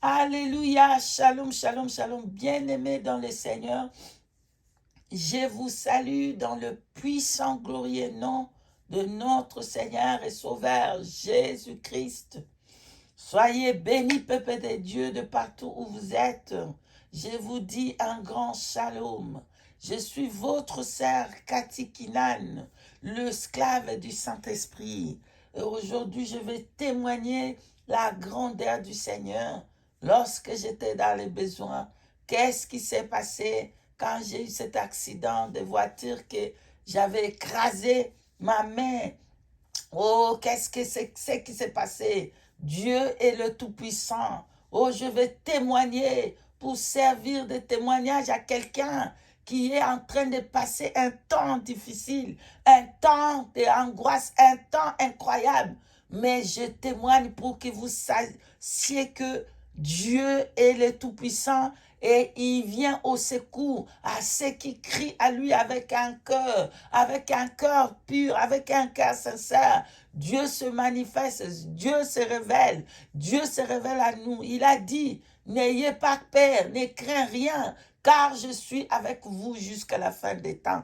Alléluia, shalom, shalom, shalom, bien-aimés dans le Seigneur. Je vous salue dans le puissant, glorieux nom de notre Seigneur et Sauveur Jésus-Christ. Soyez bénis, peuple de Dieu, de partout où vous êtes. Je vous dis un grand shalom. Je suis votre sœur Cathy Kinan, le esclave du Saint-Esprit. Et aujourd'hui, je vais témoigner la grandeur du Seigneur. Lorsque j'étais dans les besoins, qu'est-ce qui s'est passé quand j'ai eu cet accident de voiture que j'avais écrasé ma main? Oh, qu'est-ce que c'est qui s'est passé? Dieu est le Tout-Puissant. Oh, je vais témoigner pour servir de témoignage à quelqu'un qui est en train de passer un temps difficile, un temps d'angoisse, un temps incroyable. Mais je témoigne pour que vous sachiez que Dieu est le Tout-Puissant et il vient au secours à ceux qui crient à lui avec un cœur pur, avec un cœur sincère. Dieu se manifeste, Dieu se révèle à nous. Il a dit, n'ayez pas peur, ne crains rien, car je suis avec vous jusqu'à la fin des temps.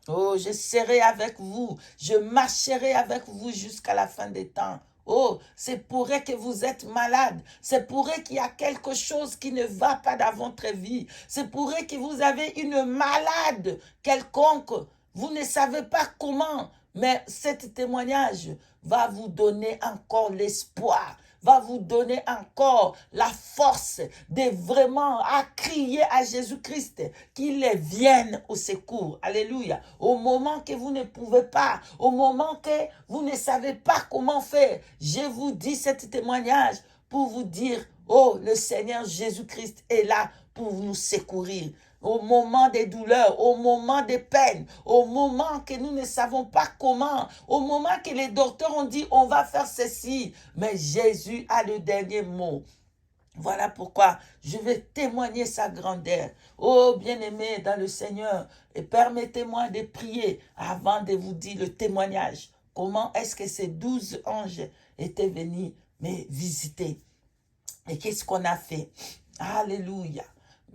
Oh, je serai avec vous, je marcherai avec vous jusqu'à la fin des temps. Oh, c'est pourrait que vous êtes malade. C'est pourrait qu'il y a quelque chose qui ne va pas dans votre vie. C'est pourrait que vous avez une malade quelconque. Vous ne savez pas comment. Mais cet témoignage va vous donner encore l'espoir, va vous donner encore la force de vraiment à crier à Jésus-Christ qu'il vienne au secours. Alléluia. Au moment que vous ne pouvez pas, au moment que vous ne savez pas comment faire, je vous dis cet témoignage pour vous dire, oh, le Seigneur Jésus-Christ est là pour nous secourir. Au moment des douleurs, au moment des peines, au moment que nous ne savons pas comment, au moment que les docteurs ont dit on va faire ceci, mais Jésus a le dernier mot. Voilà pourquoi je vais témoigner sa grandeur. Oh, bien-aimés dans le Seigneur, et permettez-moi de prier avant de vous dire le témoignage. Comment est-ce que ces 12 anges étaient venus me visiter? Et qu'est-ce qu'on a fait? Alléluia.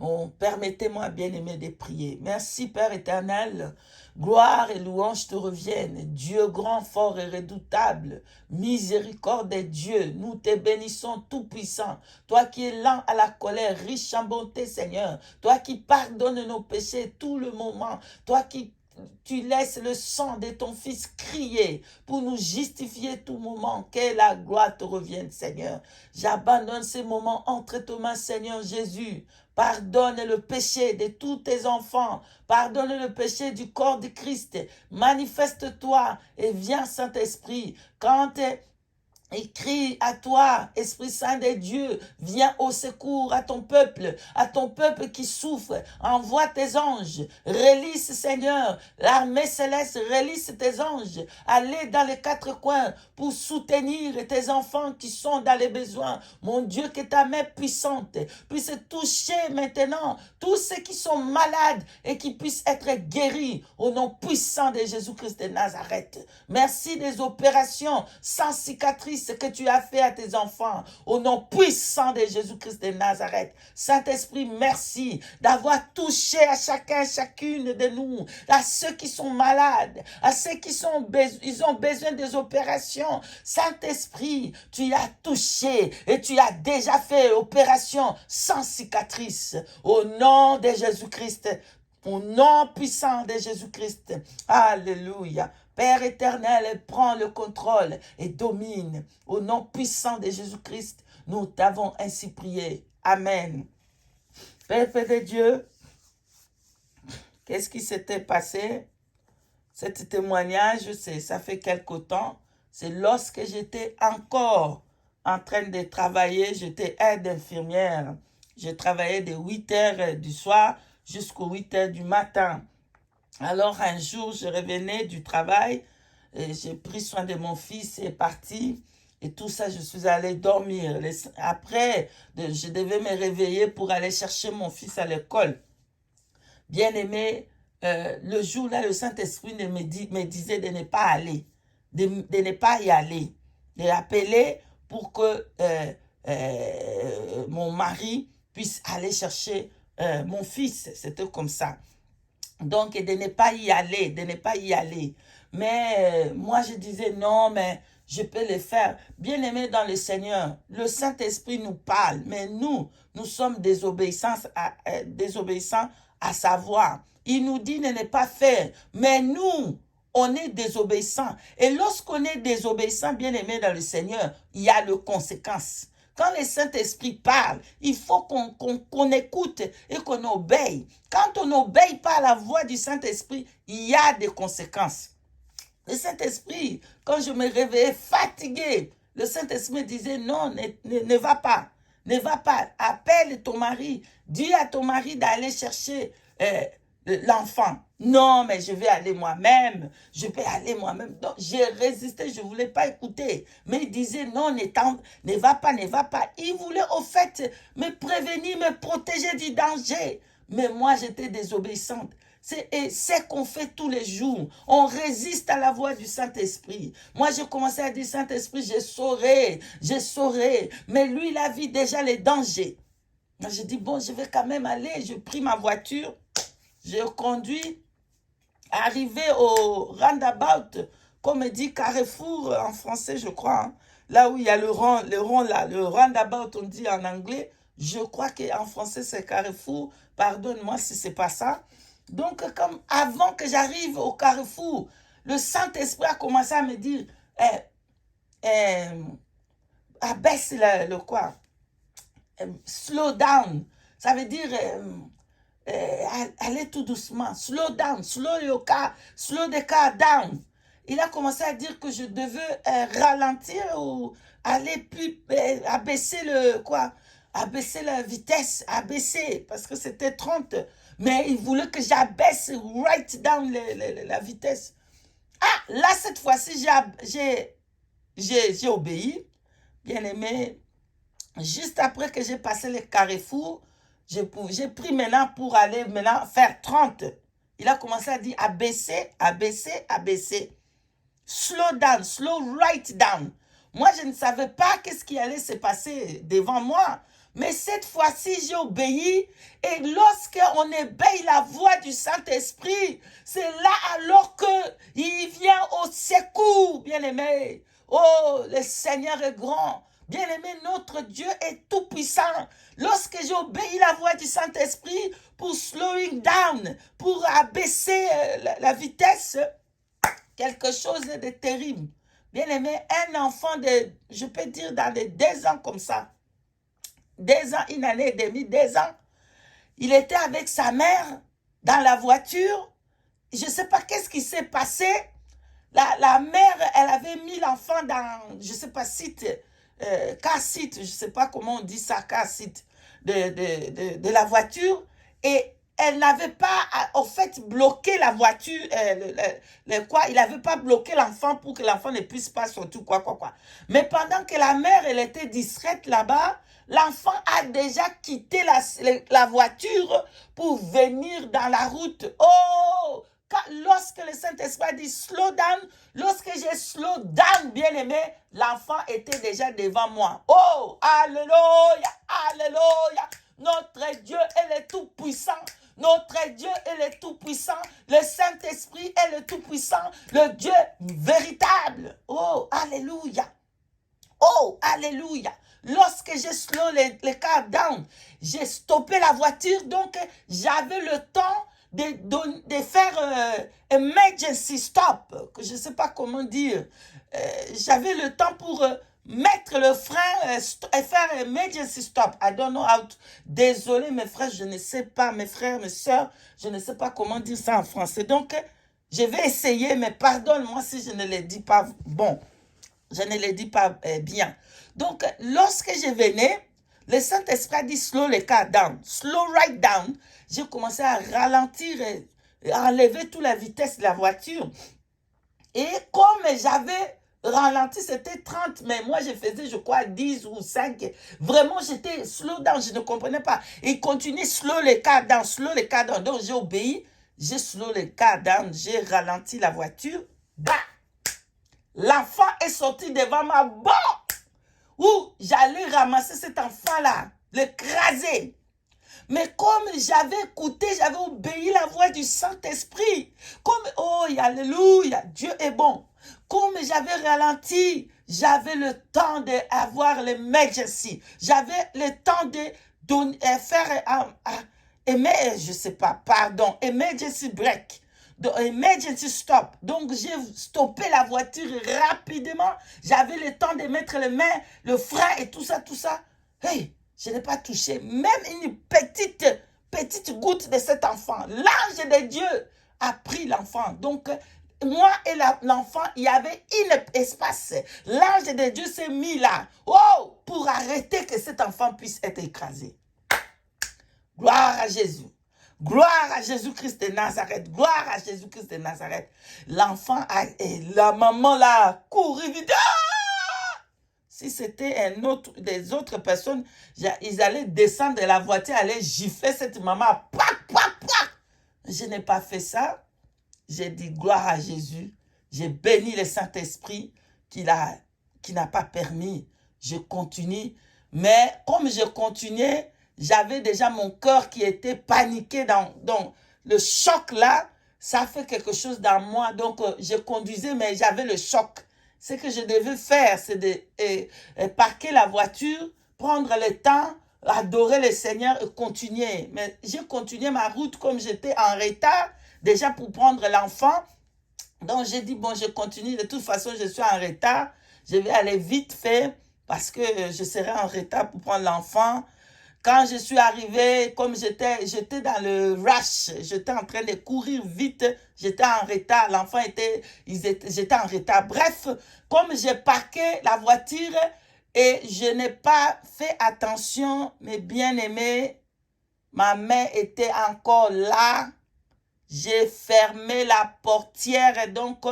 Oh, permettez-moi, bien-aimé, de prier. Merci, Père éternel. Gloire et louange te reviennent. Dieu grand, fort et redoutable. Miséricorde de Dieu. Nous te bénissons tout-puissant. Toi qui es lent à la colère, riche en bonté, Seigneur. Toi qui pardonnes nos péchés tout le moment. Toi qui tu laisses le sang de ton Fils crier pour nous justifier tout moment. Que la gloire te revienne, Seigneur. J'abandonne ces moments entre tes mains, Seigneur Jésus. Pardonne le péché de tous tes enfants. Pardonne le péché du corps de Christ. Manifeste-toi et viens, Saint-Esprit. Quand il crie à toi, Esprit Saint de Dieu, viens au secours à ton peuple qui souffre. Envoie tes anges, rélise Seigneur, l'armée céleste, rélise tes anges. Allez dans les quatre coins pour soutenir tes enfants qui sont dans les besoins. Mon Dieu, que ta main puissante puisse toucher maintenant tous ceux qui sont malades et qui puissent être guéris au nom puissant de Jésus-Christ de Nazareth. Merci des opérations sans cicatrice que tu as fait à tes enfants au nom puissant de Jésus-Christ de Nazareth. Saint-Esprit, merci d'avoir touché à chacun, chacune de nous, à ceux qui sont malades, à ceux qui ils ont besoin des opérations. Saint-Esprit, tu as touché et tu as déjà fait opération sans cicatrice au nom de Jésus-Christ. Au nom puissant de Jésus-Christ. Alléluia. Père éternel, prends le contrôle et domine. Au nom puissant de Jésus-Christ, nous t'avons ainsi prié. Amen. Père de Dieu, qu'est-ce qui s'était passé? Cet témoignage, ça fait quelque temps. C'est lorsque j'étais encore en train de travailler. J'étais aide infirmière. Je travaillais de 8 heures du soir jusqu'aux 8 heures du matin. Alors un jour, je revenais du travail, et j'ai pris soin de mon fils et parti. Et tout ça, je suis allée dormir. Après, je devais me réveiller pour aller chercher mon fils à l'école. Bien aimé, le jour-là, le Saint-Esprit me disait de ne pas aller, de ne pas y aller, de l'appeler pour que mon mari puisse aller chercher mon fils. C'était comme ça. Donc, de ne pas y aller, de ne pas y aller. Mais moi, je disais non, mais je peux le faire. Bien-aimé dans le Seigneur, le Saint-Esprit nous parle, mais nous sommes désobéissants à sa voix. Il nous dit de ne pas faire, mais nous, on est désobéissants. Et lorsqu'on est désobéissant, bien-aimé dans le Seigneur, il y a les conséquences. Quand le Saint-Esprit parle, il faut qu'on écoute et qu'on obéisse. Quand on n'obéit pas à la voix du Saint-Esprit, il y a des conséquences. Le Saint-Esprit, quand je me réveillais fatigué, le Saint-Esprit disait non, ne va pas. Ne va pas. Appelle ton mari. Dis à ton mari d'aller chercher l'enfant. Non, mais je vais aller moi-même. Je vais aller moi-même. Donc, j'ai résisté. Je ne voulais pas écouter. Mais il disait non, ne va pas, ne va pas. Il voulait au fait me prévenir, me protéger du danger. Mais moi, j'étais désobéissante. C'est qu'on fait tous les jours. On résiste à la voix du Saint-Esprit. Moi, j'ai commencé à dire, Saint-Esprit, je saurai. Mais lui, il a vu déjà les dangers. J'ai dit, bon, je vais quand même aller. Je pris ma voiture. Je conduis. Arrivé au roundabout, comme on dit Carrefour en français, je crois. Hein, là où il y a le rond là, le roundabout, on dit en anglais. Je crois qu'en français, c'est Carrefour. Pardonne-moi si c'est pas ça. Donc, comme avant que j'arrive au Carrefour, le Saint-Esprit a commencé à me dire, abaisse le quoi? Slow down. Ça veut dire, allez tout doucement. Slow down. Slow the car down. Il a commencé à dire que je devais ralentir ou aller plus, abaisser le quoi? Abaisser la vitesse, abaisser, parce que c'était 30. Mais il voulait que j'abaisse right down la vitesse. Ah, là, cette fois-ci, j'ai obéi. Bien aimé, juste après que j'ai passé le carrefour, j'ai pris maintenant pour aller maintenant faire 30. Il a commencé à dire abaisser, abaisser, abaisser. Slow down, slow right down. Moi, je ne savais pas qu'est-ce qui allait se passer devant moi. Mais cette fois-ci, j'ai obéi. Et lorsqu'on obéit la voix du Saint-Esprit, c'est là alors qu'il vient au secours, bien-aimé. Oh, le Seigneur est grand. Bien-aimé, notre Dieu est tout-puissant. Lorsque j'ai obéi la voix du Saint-Esprit pour slowing down, pour abaisser la vitesse, quelque chose de terrible. Bien-aimé, un enfant de, je peux dire, dans les 2 ans comme ça, 2 ans, 1 année et demie, 2 ans, il était avec sa mère dans la voiture. Je ne sais pas qu'est-ce qui s'est passé. La mère, elle avait mis l'enfant dans, je ne sais pas, car seat, je ne sais pas comment on dit ça, car seat de la voiture. Et elle n'avait pas, en fait, bloqué la voiture, il n'avait pas bloqué l'enfant pour que l'enfant ne puisse pas sortir, quoi. Mais pendant que la mère, elle était distraite là-bas, l'enfant a déjà quitté la voiture pour venir dans la route. Oh! Lorsque le Saint-Esprit a dit slow down, lorsque j'ai slow down, bien-aimé, l'enfant était déjà devant moi. Oh! Alléluia! Alléluia! Notre Dieu, il est tout puissant. Notre Dieu, il est tout puissant. Le Saint-Esprit est le tout puissant. Le Dieu véritable. Oh, alléluia. Oh, alléluia. Lorsque j'ai slow le car down, j'ai stoppé la voiture. Donc, j'avais le temps de faire emergency stop. Je ne sais pas comment dire. J'avais le temps pour mettre le frein et faire emergency stop. I don't know how to... Désolé mes frères, je ne sais pas, mes frères, mes soeurs, je ne sais pas comment dire ça en français. Donc, je vais essayer, mais pardonne-moi si je ne le dis pas bon. Je ne le dis pas bien. Donc, lorsque je venais, le Saint-Esprit a dit slow le car down, slow right down. J'ai commencé à ralentir et à enlever toute la vitesse de la voiture. Et comme j'avais ralenti, c'était 30, mais moi je faisais, je crois, 10 ou 5. Vraiment, j'étais slow down, je ne comprenais pas. Il continuait slow le car down, slow le car down. Donc, j'ai obéi, j'ai slow le car down, j'ai ralenti la voiture. Bah! L'enfant est sorti devant ma. Bon! où j'allais ramasser cet enfant-là, l'écraser. Mais comme j'avais écouté, j'avais obéi la voix du Saint-Esprit, comme, oh, alléluia, Dieu est bon. Comme j'avais ralenti, j'avais le temps d'avoir l'emergency. J'avais le temps de donner, faire, je sais pas, pardon, emergency break. Emergency stop. Donc, j'ai stoppé la voiture rapidement. J'avais le temps de mettre les mains, le frein et tout ça, tout ça. Hey, je n'ai pas touché même une petite goutte de cet enfant. L'ange de Dieu a pris l'enfant. Donc, moi et l'enfant, il y avait un espace. L'ange de Dieu s'est mis là. Oh, pour arrêter que cet enfant puisse être écrasé. Gloire à Jésus. Gloire à Jésus-Christ de Nazareth. Gloire à Jésus-Christ de Nazareth. L'enfant et la maman là, couru vite. Si c'était des autres personnes, ils allaient descendre de la voiture, allaient gifler cette maman. Pac, pac, pac. Je n'ai pas fait ça. J'ai dit gloire à Jésus. J'ai béni le Saint-Esprit qui n'a pas permis. Je continue. Mais comme je continuais, j'avais déjà mon cœur qui était paniqué dans le choc là. Ça fait quelque chose dans moi. Donc, je conduisais, mais j'avais le choc. Ce que je devais faire, c'est de parquer la voiture, prendre le temps, adorer le Seigneur et continuer. Mais j'ai continué ma route comme j'étais en retard, déjà pour prendre l'enfant. Donc, j'ai dit, bon, je continue. De toute façon, je suis en retard. Je vais aller vite fait parce que je serai en retard pour prendre l'enfant. Quand je suis arrivée, comme j'étais dans le rush, j'étais en train de courir vite, j'étais en retard, l'enfant j'étais en retard. Bref, comme j'ai parqué la voiture et je n'ai pas fait attention, mes bien-aimés, ma main était encore là. J'ai fermé la portière donc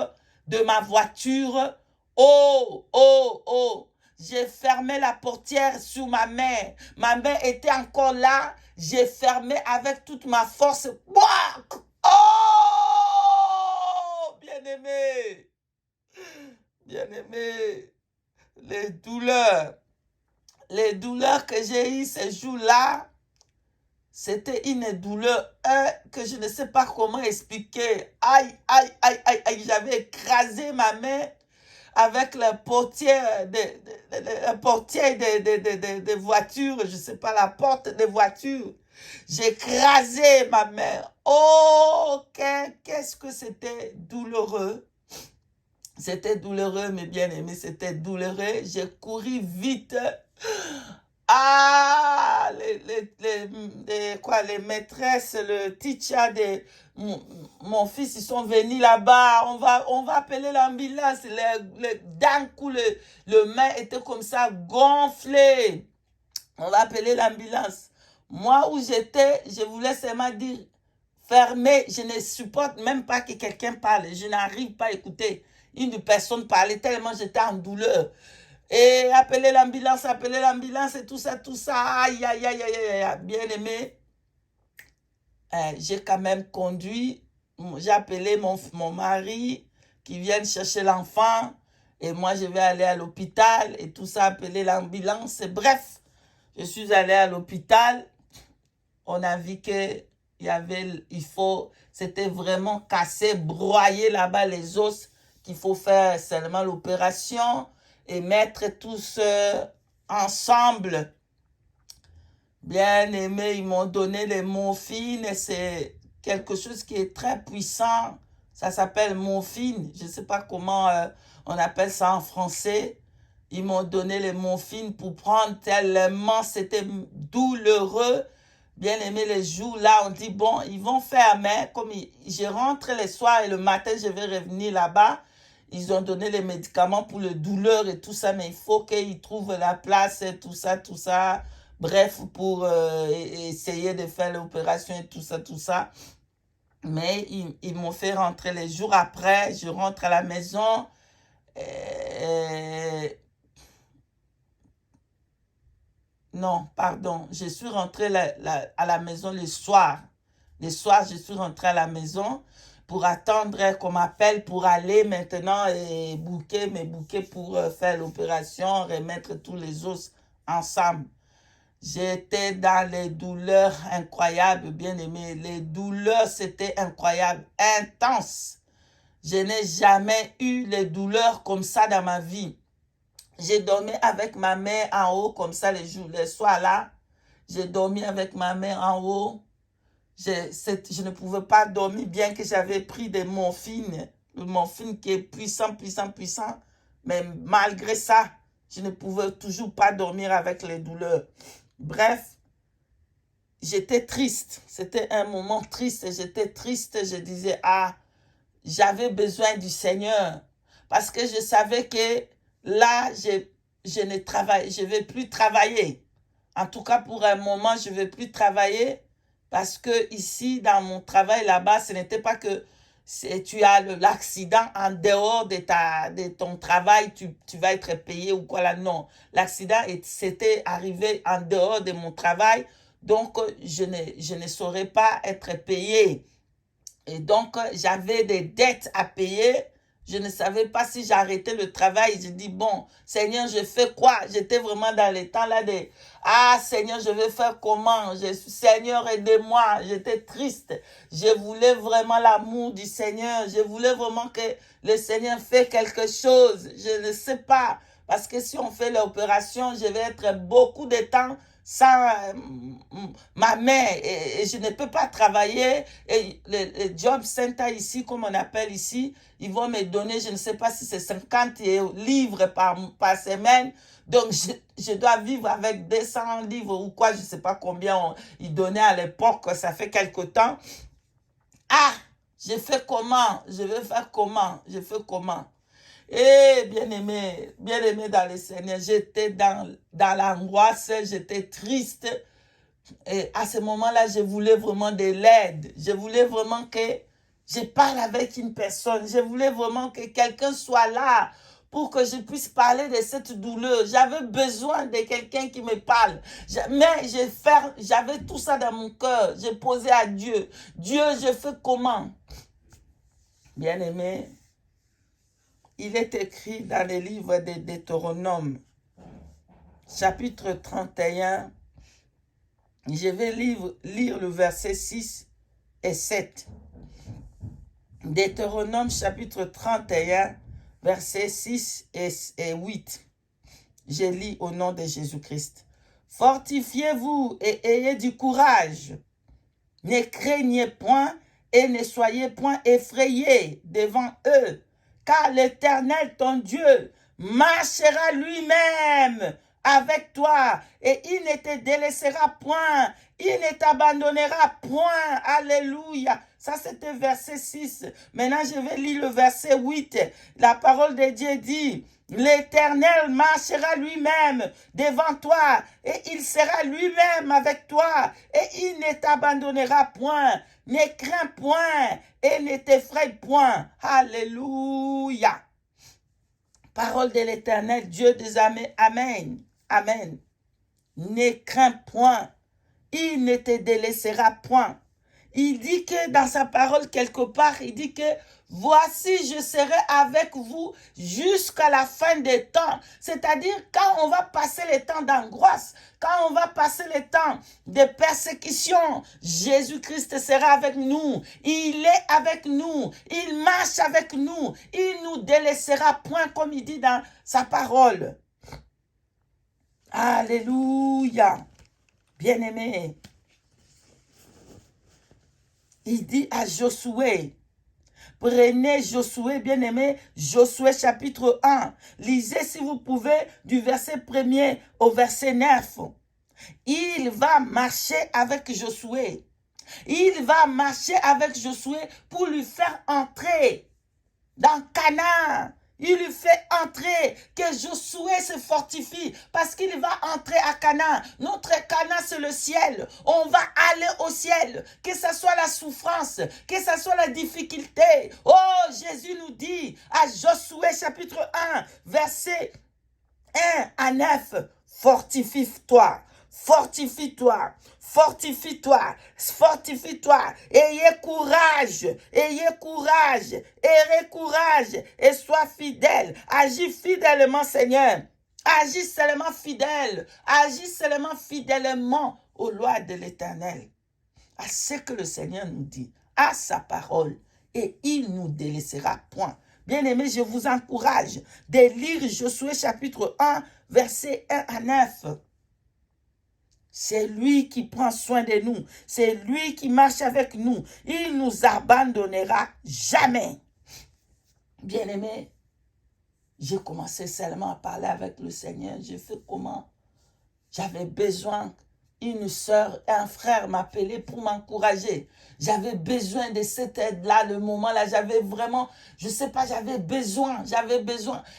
de ma voiture. Oh, oh, oh. J'ai fermé la portière sur ma main. Ma main était encore là. J'ai fermé avec toute ma force. Oh, bien-aimé. Bien-aimé. Les douleurs que j'ai eues ces jours-là, c'était une douleur que je ne sais pas comment expliquer. Aïe, aïe, aïe, aïe, aïe. J'avais écrasé ma main avec la portière des voitures, je ne sais pas, la porte des voitures. J'ai écrasé ma main. Oh, qu'est-ce que c'était douloureux. C'était douloureux, mes bien-aimés, c'était douloureux. J'ai couru vite. Ah, les maîtresses, le teacher de mon fils, ils sont venus là-bas. On va appeler l'ambulance. D'un coup, le main était comme ça, gonflé. On va appeler l'ambulance. Moi, où j'étais, je voulais seulement dire, fermez. Je ne supporte même pas que quelqu'un parle. Je n'arrive pas à écouter une personne parler tellement j'étais en douleur. Et appeler l'ambulance et tout ça, tout ça. Aïe, aïe, aïe, aïe, aïe, bien aimé. J'ai quand même conduit. J'ai appelé mon mari qui vient chercher l'enfant. Et moi, je vais aller à l'hôpital et tout ça, appeler l'ambulance. Bref, je suis allée à l'hôpital. On a vu que c'était vraiment cassé, broyé là-bas les os, qu'il faut faire seulement l'opération et mettre tous ensemble. Bien aimé, ils m'ont donné les morphines. C'est quelque chose qui est très puissant. Ça s'appelle morphine. Je ne sais pas comment on appelle ça en français. Ils m'ont donné les morphines pour prendre tellement. C'était douloureux. Bien aimé, les jours là, on dit, bon, ils vont faire, mais comme je rentre le soir et le matin, je vais revenir là-bas. Ils ont donné les médicaments pour le douleur et tout ça, mais il faut qu'ils trouvent la place et tout ça, tout ça. Bref, pour essayer de faire l'opération et tout ça, tout ça. Mais ils m'ont fait rentrer les jours après. Je rentre à la maison. Non, pardon. Je suis rentrée à la maison le soir. Le soir, je suis rentrée à la maison. pour attendre qu'on m'appelle pour aller maintenant et bouquer mes bouquets pour faire l'opération, remettre tous les os ensemble. J'étais dans les douleurs incroyables, bien aimé. Les douleurs, c'était incroyable, intense. Je n'ai jamais eu les douleurs comme ça dans ma vie. J'ai dormi avec ma mère en haut, comme ça, les soirs là. J'ai dormi avec ma mère en haut. Je ne pouvais pas dormir, bien que j'avais pris des morphines. Le morphine qui est puissant, puissant, puissant. Mais malgré ça, je ne pouvais toujours pas dormir avec les douleurs. Bref, j'étais triste. C'était un moment triste. J'étais triste. Je disais, j'avais besoin du Seigneur. Parce que je savais que là, je vais plus travailler. En tout cas, pour un moment, je ne vais plus travailler. Parce que ici, dans mon travail là-bas, ce n'était pas que tu as l'accident en dehors de ton travail, tu vas être payé ou quoi là. Non, l'accident c'était arrivé en dehors de mon travail. Donc, je ne saurais pas être payé. Et donc, j'avais des dettes à payer. Je ne savais pas si j'arrêtais le travail. J'ai dit, bon, Seigneur, je fais quoi? J'étais vraiment dans les temps là de, Seigneur, je vais faire comment? Seigneur, aidez-moi. J'étais triste. Je voulais vraiment l'amour du Seigneur. Je voulais vraiment que le Seigneur fait quelque chose. Je ne sais pas. Parce que si on fait l'opération, je vais être beaucoup de temps sans ma main et je ne peux pas travailler. Et le job center ici, comme on appelle ici, ils vont me donner, je ne sais pas si c'est 50 livres par semaine. Donc, je dois vivre avec 200 livres ou quoi, je ne sais pas combien ils donnaient à l'époque, ça fait quelque temps. Je fais comment? Je vais faire comment? Je fais comment? Bien-aimé dans le Seigneur, j'étais dans l'angoisse, j'étais triste. Et à ce moment-là, je voulais vraiment de l'aide. Je voulais vraiment que je parle avec une personne. Je voulais vraiment que quelqu'un soit là pour que je puisse parler de cette douleur. J'avais besoin de quelqu'un qui me parle. Mais j'avais tout ça dans mon cœur. J'ai posé à Dieu. Dieu, je fais comment? Bien-aimé, il est écrit dans le livre de Deutéronome, chapitre 31. Je vais lire le verset 6 et 7. Deutéronome chapitre 31, versets 6 et 8. Je lis au nom de Jésus-Christ. Fortifiez-vous et ayez du courage. Ne craignez point et ne soyez point effrayés devant eux, car l'Éternel, ton Dieu, marchera lui-même avec toi et il ne te délaissera point, il ne t'abandonnera point. Alléluia. Ça, c'était verset 6. Maintenant, je vais lire le verset 8. La parole de Dieu dit, l'Éternel marchera lui-même devant toi et il sera lui-même avec toi et il ne t'abandonnera point. Ne crains point et ne t'effraie point. Alléluia. Parole de l'Éternel, Dieu des armées. Amen. Amen. Ne crains point. Il ne te délaissera point. Il dit que dans sa parole, quelque part, il dit que voici, je serai avec vous jusqu'à la fin des temps. C'est-à-dire, quand on va passer les temps d'angoisse, quand on va passer les temps de persécution, Jésus-Christ sera avec nous. Il est avec nous. Il marche avec nous. Il nous délaissera point, comme il dit dans sa parole. Alléluia. Bien-aimé. Il dit à Josué, prenez Josué, bien-aimé, Josué chapitre 1. Lisez si vous pouvez du verset 1er au verset 9. Il va marcher avec Josué. Il va marcher avec Josué pour lui faire entrer dans Canaan. Il lui fait entrer, que Josué se fortifie parce qu'il va entrer à Canaan. Notre Canaan, c'est le ciel. On va aller au ciel. Que ce soit la souffrance, que ce soit la difficulté. Oh, Jésus nous dit à Josué chapitre 1, verset 1 à 9, fortifie-toi. Fortifie-toi, fortifie-toi, fortifie-toi, ayez courage, ayez courage et sois fidèle, agis fidèlement Seigneur, agis seulement fidèle, agis seulement fidèlement aux lois de l'Éternel, à ce que le Seigneur nous dit, à sa parole, et il nous délaissera point. Bien-aimés, je vous encourage de lire Josué chapitre 1, versets 1 à 9. C'est lui qui prend soin de nous. C'est lui qui marche avec nous. Il nous abandonnera jamais. Bien-aimés, j'ai commencé seulement à parler avec le Seigneur. J'ai fait comment? J'avais besoin, une soeur et un frère m'appeler pour m'encourager. J'avais besoin de cette aide-là, le moment-là. J'avais vraiment, je ne sais pas, j'avais besoin.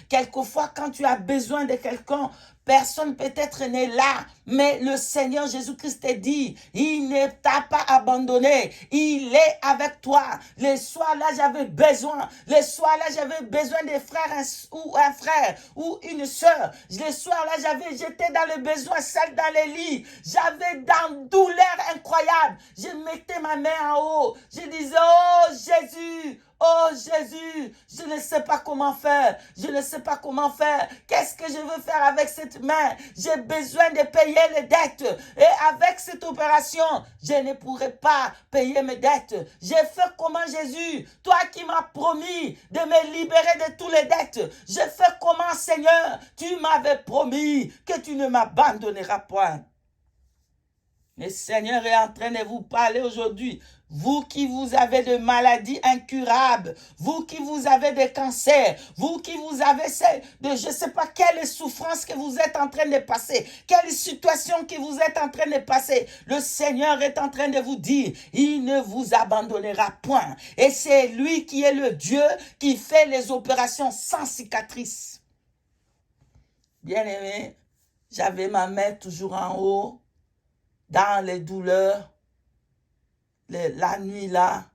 Quelquefois, quand tu as besoin de quelqu'un, personne peut-être n'est là, mais le Seigneur Jésus-Christ te dit, il ne t'a pas abandonné, il est avec toi. Les soirs là, j'avais besoin. Les soirs là, j'avais besoin des frères ou un frère ou une soeur. Les soirs là, j'étais dans le besoin, seul dans les lits. J'avais dans douleur incroyable. Je mettais ma main en haut. Je disais, oh Jésus, oh Jésus, je ne sais pas comment faire. Je ne sais pas comment faire. Qu'est-ce que je veux faire avec cette main? J'ai besoin de payer les dettes. Et avec cette opération, je ne pourrai pas payer mes dettes. J'ai fait comment Jésus? Toi qui m'as promis de me libérer de toutes les dettes. J'ai fait comment Seigneur? Tu m'avais promis que tu ne m'abandonneras point. Le Seigneur est en train de vous parler aujourd'hui. Vous qui vous avez de maladies incurables, vous qui vous avez des cancers, vous qui vous avez de je ne sais pas quelle souffrance que vous êtes en train de passer, quelle situation que vous êtes en train de passer, le Seigneur est en train de vous dire, il ne vous abandonnera point. Et c'est lui qui est le Dieu qui fait les opérations sans cicatrice. Bien-aimé, j'avais ma main toujours en haut, dans les douleurs. La nuit là,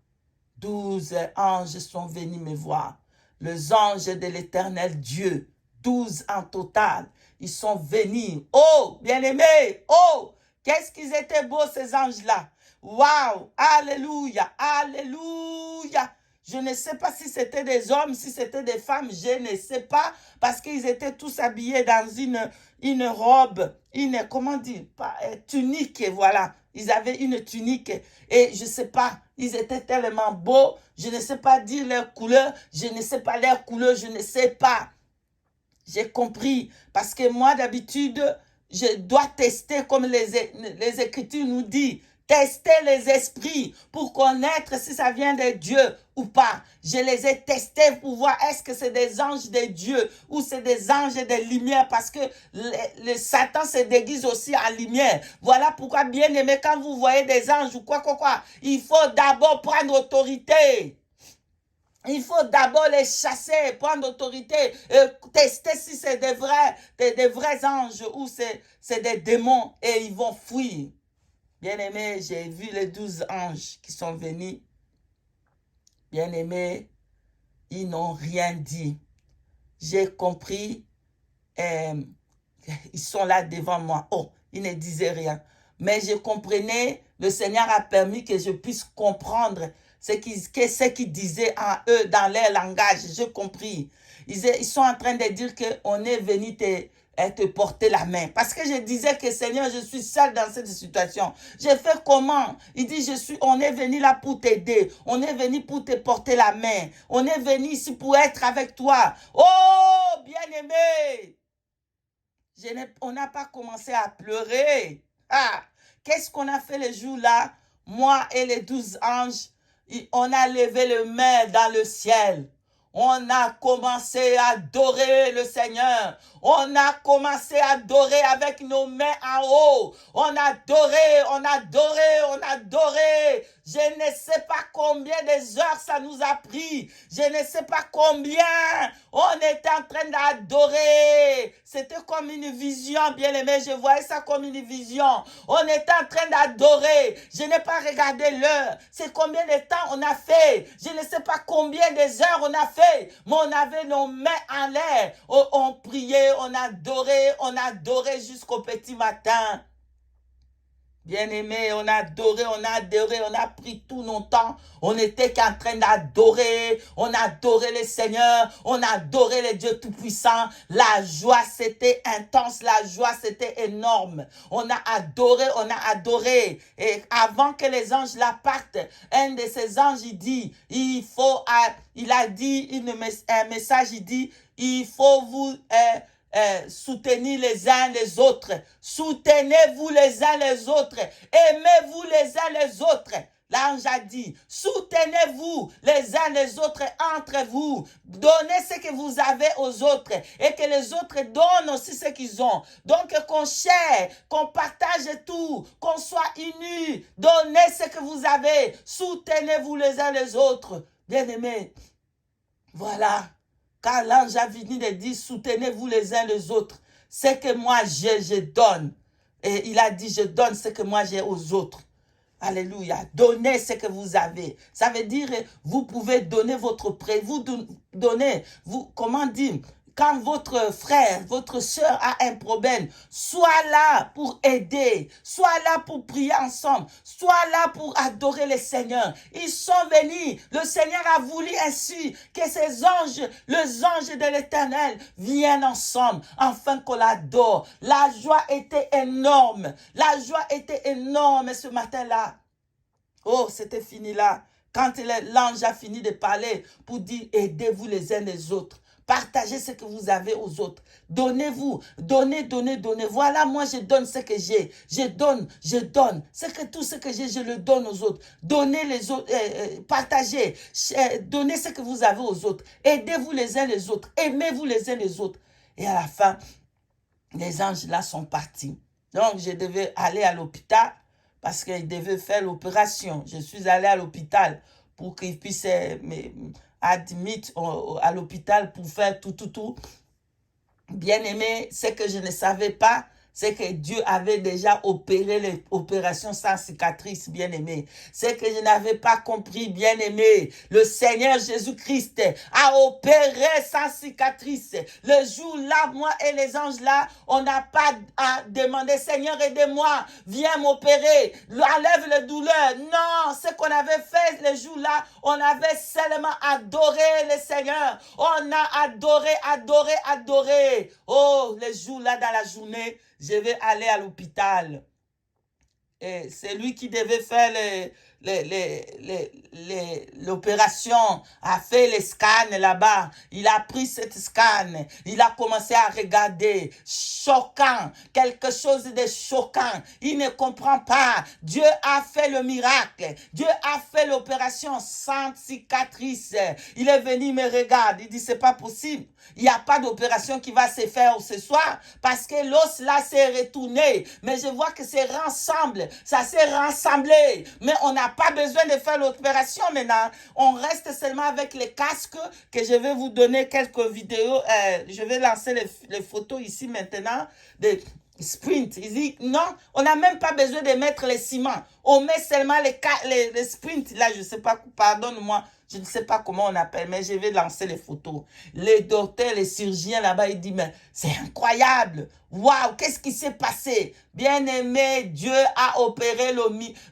12 anges sont venus me voir. Les anges de l'Éternel Dieu, 12 en total, ils sont venus. Oh, bien-aimés, oh, qu'est-ce qu'ils étaient beaux ces anges-là. Waouh, alléluia, alléluia. Je ne sais pas si c'était des hommes, si c'était des femmes, je ne sais pas, parce qu'ils étaient tous habillés dans une robe, comment dire, tunique, voilà. Ils avaient une tunique et je ne sais pas, ils étaient tellement beaux, je ne sais pas dire leur couleur, je ne sais pas leur couleur, je ne sais pas. J'ai compris, parce que moi d'habitude, je dois tester comme les Écritures nous disent. Tester les esprits pour connaître si ça vient de Dieu ou pas. Je les ai testés pour voir est-ce que c'est des anges de Dieu ou c'est des anges de lumière parce que le Satan se déguise aussi en lumière. Voilà pourquoi, bien aimé, quand vous voyez des anges ou quoi, il faut d'abord prendre autorité. Il faut d'abord les chasser, prendre autorité, tester si c'est des vrais anges ou c'est des démons et ils vont fuir. Bien-aimé, j'ai vu les 12 anges qui sont venus. Bien-aimé, ils n'ont rien dit. J'ai compris, ils sont là devant moi. Oh, ils ne disaient rien. Mais je comprenais, le Seigneur a permis que je puisse comprendre ce qu'ils disaient en eux, dans leur langage. J'ai compris. Ils sont en train de dire qu'on est venu te porter la main. Parce que je disais que Seigneur, je suis seul dans cette situation. J'ai fait comment? Il dit, on est venu là pour t'aider. On est venu pour te porter la main. On est venu ici pour être avec toi. Oh, bien-aimé! On n'a pas commencé à pleurer. Ah, qu'est-ce qu'on a fait les jours-là? Moi et les 12 anges, on a levé les mains dans le ciel. On a commencé à adorer le Seigneur. On a commencé à adorer avec nos mains en haut. On a adoré, on a adoré, on a adoré. Je ne sais pas combien de heures ça nous a pris. Je ne sais pas combien on était en train d'adorer. C'était comme une vision, bien aimé. Je voyais ça comme une vision. On était en train d'adorer. Je n'ai pas regardé l'heure. C'est combien de temps on a fait. Je ne sais pas combien de heures on a fait. Mais on avait nos mains en l'air. On priait, on adorait jusqu'au petit matin. Bien-aimé, on a adoré, on a adoré, on a pris tout notre temps. On était qu'en train d'adorer. On a adoré le Seigneur. On a adoré le Dieu Tout-Puissant. La joie, c'était intense. La joie, c'était énorme. On a adoré, on a adoré. Et avant que les anges la partent, un de ces anges, il dit, il a dit un message, il dit, il faut vous... soutenir les uns les autres. Soutenez-vous les uns les autres. Aimez-vous les uns les autres. L'ange a dit, soutenez-vous les uns les autres entre vous. Donnez ce que vous avez aux autres et que les autres donnent aussi ce qu'ils ont. Donc qu'on share, qu'on partage tout, qu'on soit unis. Donnez ce que vous avez. Soutenez-vous les uns les autres. Bien-aimés, voilà. Car l'ange a fini de dire, soutenez-vous les uns les autres. Ce que moi j'ai, je donne. Et il a dit, je donne ce que moi j'ai aux autres. Alléluia. Donnez ce que vous avez. Ça veut dire, vous pouvez donner votre prêt. Vous donnez, comment dire, quand votre frère, votre soeur a un problème, sois là pour aider, sois là pour prier ensemble, sois là pour adorer le Seigneur. Ils sont venus, le Seigneur a voulu ainsi que ces anges, les anges de l'Éternel viennent ensemble afin qu'on l'adore. La joie était énorme, la joie était énorme ce matin-là. Oh, c'était fini là. Quand l'ange a fini de parler pour dire aidez-vous les uns les autres. Partagez ce que vous avez aux autres. Donnez-vous. Donnez, donnez, donnez. Voilà, moi, je donne ce que j'ai. Je donne, je donne. Tout ce que j'ai, je le donne aux autres. Donnez les autres. Partagez. Donnez ce que vous avez aux autres. Aidez-vous les uns les autres. Aimez-vous les uns les autres. Et à la fin, les anges là sont partis. Donc, je devais aller à l'hôpital parce qu'ils devaient faire l'opération. Je suis allé à l'hôpital pour qu'ils puissent admettre à l'hôpital pour faire tout. Bien aimé, ce que je ne savais pas, c'est que Dieu avait déjà opéré l'opération sans cicatrice, bien aimé. Ce que je n'avais pas compris, bien aimé, le Seigneur Jésus-Christ a opéré sans cicatrice. Le jour-là, moi et les anges là, on n'a pas à demander, Seigneur, aidez-moi, viens m'opérer, enlève la douleur. Non, ce qu'on avait fait le jour-là, on avait seulement adoré le Seigneur. On a adoré. Oh, le jour-là, dans la journée, je vais aller à l'hôpital. Et c'est lui qui devait faire l'opération, a fait les scans là-bas. Il a pris cette scan. Il a commencé à regarder. Choquant. Quelque chose de choquant. Il ne comprend pas. Dieu a fait le miracle. Dieu a fait l'opération sans cicatrice. Il est venu, il me regarde. Il dit, c'est pas possible. Il n'y a pas d'opération qui va se faire ce soir parce que l'os là s'est retourné. Mais je vois que c'est rassemble. Ça s'est rassemblé. Mais on n'a pas besoin de faire l'opération maintenant. On reste seulement avec les casques que je vais vous donner quelques vidéos. Je vais lancer les photos ici maintenant de sprint. Il dit non, on n'a même pas besoin de mettre les ciments. On met seulement les sprints. Là, je ne sais pas, pardonne-moi. Je ne sais pas comment on appelle, mais je vais lancer les photos. Les docteurs, les chirurgiens là-bas, ils disent, mais c'est incroyable. Waouh, qu'est-ce qui s'est passé? Bien-aimé, Dieu a opéré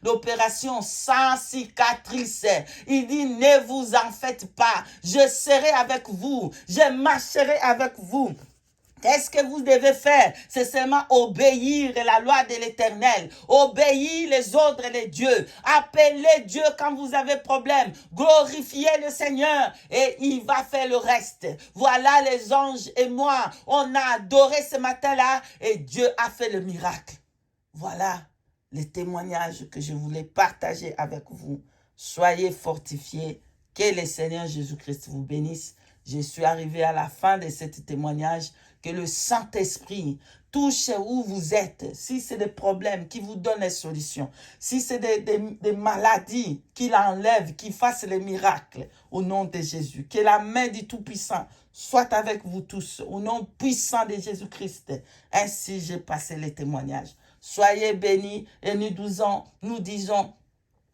l'opération sans cicatrice. Il dit, ne vous en faites pas. Je serai avec vous. Je marcherai avec vous. Qu'est-ce que vous devez faire? C'est seulement obéir à la loi de l'Éternel. Obéir les ordres de Dieu. Appelez Dieu quand vous avez problème. Glorifiez le Seigneur et il va faire le reste. Voilà les anges et moi. On a adoré ce matin-là et Dieu a fait le miracle. Voilà les témoignages que je voulais partager avec vous. Soyez fortifiés. Que le Seigneur Jésus-Christ vous bénisse. Je suis arrivé à la fin de ce témoignage. Que le Saint-Esprit touche où vous êtes. Si c'est des problèmes, qu'il vous donne les solutions. Si c'est des maladies, qu'il enlève, qu'il fasse les miracles au nom de Jésus. Que la main du Tout-Puissant soit avec vous tous au nom puissant de Jésus-Christ. Ainsi, j'ai passé les témoignages. Soyez bénis et nous disons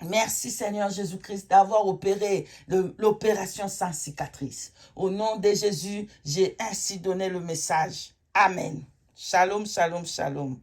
merci Seigneur Jésus-Christ d'avoir opéré l'opération sans cicatrice. Au nom de Jésus, j'ai ainsi donné le message. Amen. Shalom, shalom, shalom.